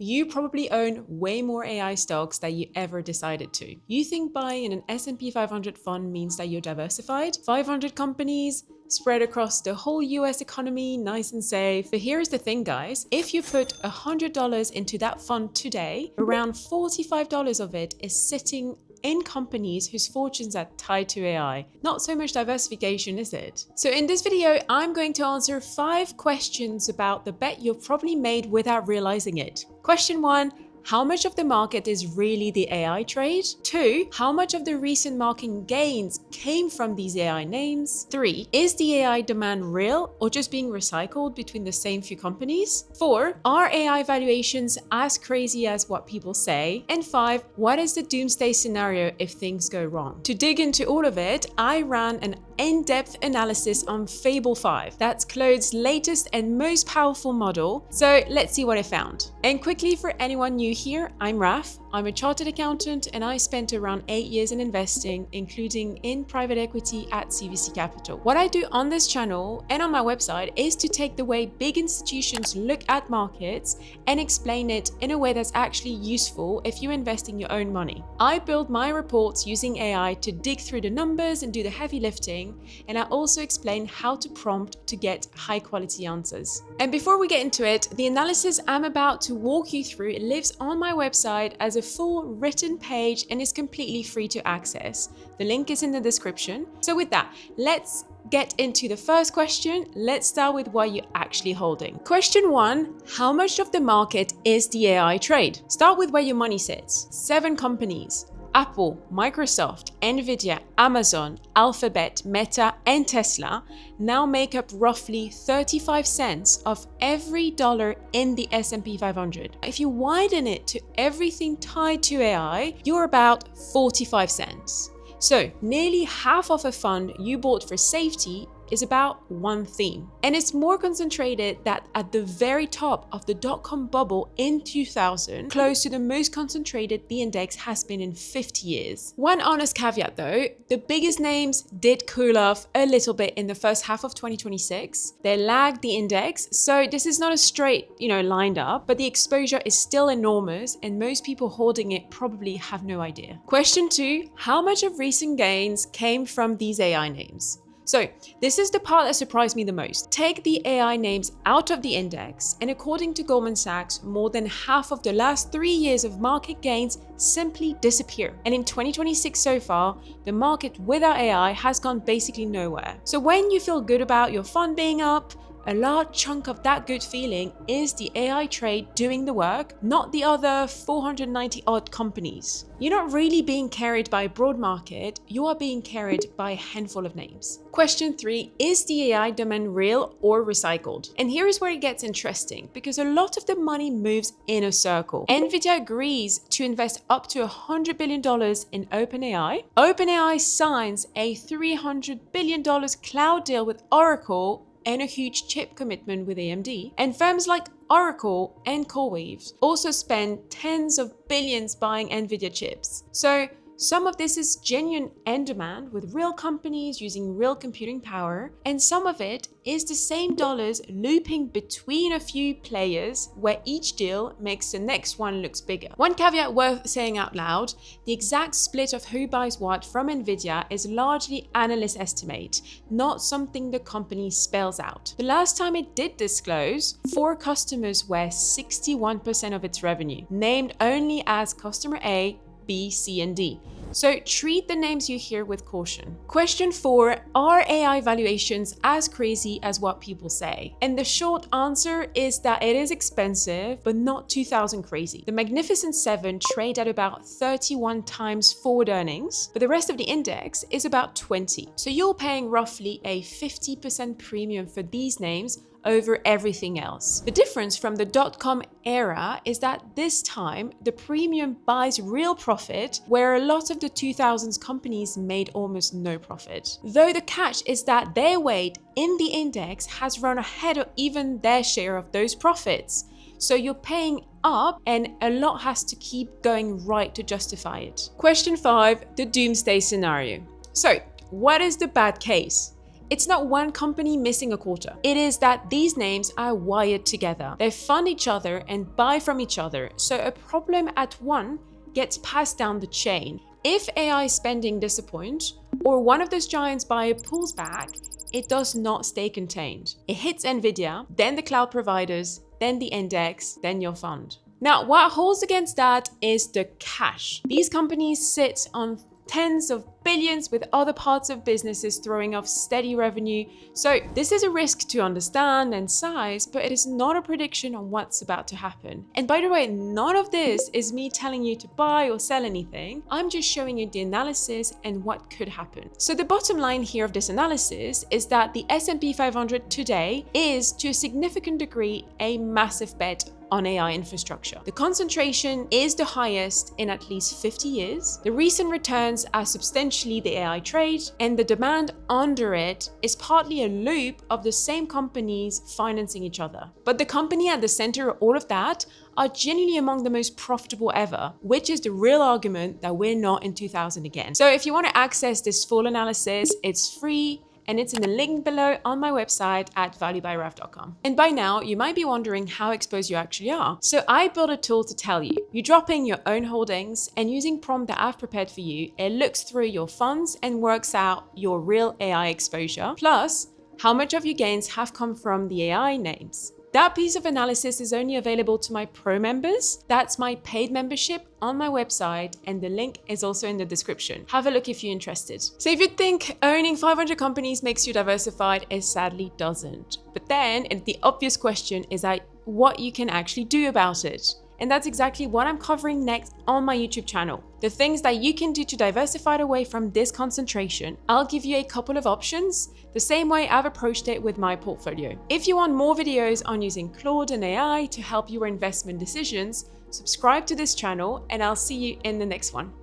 You probably own way more AI stocks than you ever decided to. You think buying an S&P 500 fund means that you're diversified? 500 companies spread across the whole US economy, nice and safe. But here's the thing, guys. If you put $100 into that fund today, around $45 of it is sitting in companies whose fortunes are tied to AI. Not so much diversification, is it? So in this video, I'm going to answer 5 questions about the bet you've probably made without realizing it. Question 1. How much of the market is really the AI trade? 2. How much of the recent market gains came from these AI names? 3. Is the AI demand real or just being recycled between the same few companies? 4. Are AI valuations as crazy as what people say? And 5. What is the doomsday scenario if things go wrong? To dig into all of it, I ran an in-depth analysis on Fable 5. That's Claude's latest and most powerful model. So let's see what I found. And quickly, for anyone new here, I'm Raf. I'm a chartered accountant and I spent around 8 years in investing, including in private equity at CVC Capital. What I do on this channel and on my website is to take the way big institutions look at markets and explain it in a way that's actually useful if you invest in your own money. I build my reports using AI to dig through the numbers and do the heavy lifting, and I also explain how to prompt to get high quality answers. And before we get into it, the analysis I'm about to walk you through lives on my website as a full written page and is completely free to access. The link is in the description. So with that, let's get into the first question. Let's start with what you're actually holding. Question 1, how much of the market is the AI trade? Start with where your money sits. 7 companies. Apple, Microsoft, Nvidia, Amazon, Alphabet, Meta, and Tesla now make up roughly 35 cents of every dollar in the S&P 500. If you widen it to everything tied to AI, you're about 45 cents. So nearly half of a fund you bought for safety is about one theme. And it's more concentrated that at the very top of the dot-com bubble in 2000, close to the most concentrated the index has been in 50 years. One honest caveat though, the biggest names did cool off a little bit in the first half of 2026. They lagged the index, so this is not a straight, lined up, but the exposure is still enormous and most people holding it probably have no idea. Question 2, how much of recent gains came from these AI names? So this is the part that surprised me the most. Take the AI names out of the index, and according to Goldman Sachs, more than half of the last 3 years of market gains simply disappear. And in 2026 so far, the market without AI has gone basically nowhere. So when you feel good about your fund being up, a large chunk of that good feeling is the AI trade doing the work, not the other 490 odd companies. You're not really being carried by a broad market, you are being carried by a handful of names. Question 3, is the AI demand real or recycled? And here is where it gets interesting, because a lot of the money moves in a circle. Nvidia agrees to invest up to $100 billion in OpenAI. OpenAI signs a $300 billion cloud deal with Oracle and a huge chip commitment with AMD. And firms like Oracle and CoreWeave also spend tens of billions buying Nvidia chips. So some of this is genuine end demand with real companies using real computing power, and some of it is the same dollars looping between a few players where each deal makes the next one looks bigger. One caveat worth saying out loud, the exact split of who buys what from Nvidia is largely analyst estimate, not something the company spells out. The last time it did disclose, 4 customers were 61% of its revenue, named only as customer A, B, C, and D. So treat the names you hear with caution. Question 4, are AI valuations as crazy as what people say? And the short answer is that it is expensive, but not 2000 crazy. The Magnificent 7 trade at about 31 times forward earnings, but the rest of the index is about 20. So you're paying roughly a 50% premium for these names over everything else. The difference from the dot-com era is that this time the premium buys real profit, where a lot of the 2000s companies made almost no profit. Though the catch is that their weight in the index has run ahead of even their share of those profits. So you're paying up and a lot has to keep going right to justify it. Question 5, the doomsday scenario. So what is the bad case? It's not one company missing a quarter. It is that these names are wired together. They fund each other and buy from each other, so a problem at one gets passed down the chain. If AI spending disappoints, or one of those giants buyer pulls back, it does not stay contained. It hits Nvidia, then the cloud providers, then the index, then your fund. Now, what holds against that is the cash. These companies sit on tens of billions with other parts of businesses throwing off steady revenue. So this is a risk to understand and size, but it is not a prediction on what's about to happen. And by the way, none of this is me telling you to buy or sell anything. I'm just showing you the analysis and what could happen. So the bottom line here of this analysis is that the S&P 500 today is, to a significant degree, a massive bet on AI infrastructure. The concentration is the highest in at least 50 years. The recent returns are substantially the AI trade, and the demand under it is partly a loop of the same companies financing each other. But the company at the center of all of that are genuinely among the most profitable ever, which is the real argument that we're not in 2000 again. So if you want to access this full analysis, it's free, and it's in the link below on my website at valuebyrev.com. And by now, you might be wondering how exposed you actually are. So I built a tool to tell you. You drop in your own holdings, and using prompt that I've prepared for you, it looks through your funds and works out your real AI exposure, plus how much of your gains have come from the AI names. That piece of analysis is only available to my pro members. That's my paid membership on my website, and the link is also in the description. Have a look if you're interested. So if you think owning 500 companies makes you diversified, it sadly doesn't. But then the obvious question is what you can actually do about it. And that's exactly what I'm covering next on my YouTube channel. The things that you can do to diversify away from this concentration. I'll give you a couple of options, the same way I've approached it with my portfolio. If you want more videos on using Claude and AI to help your investment decisions, subscribe to this channel, and I'll see you in the next one.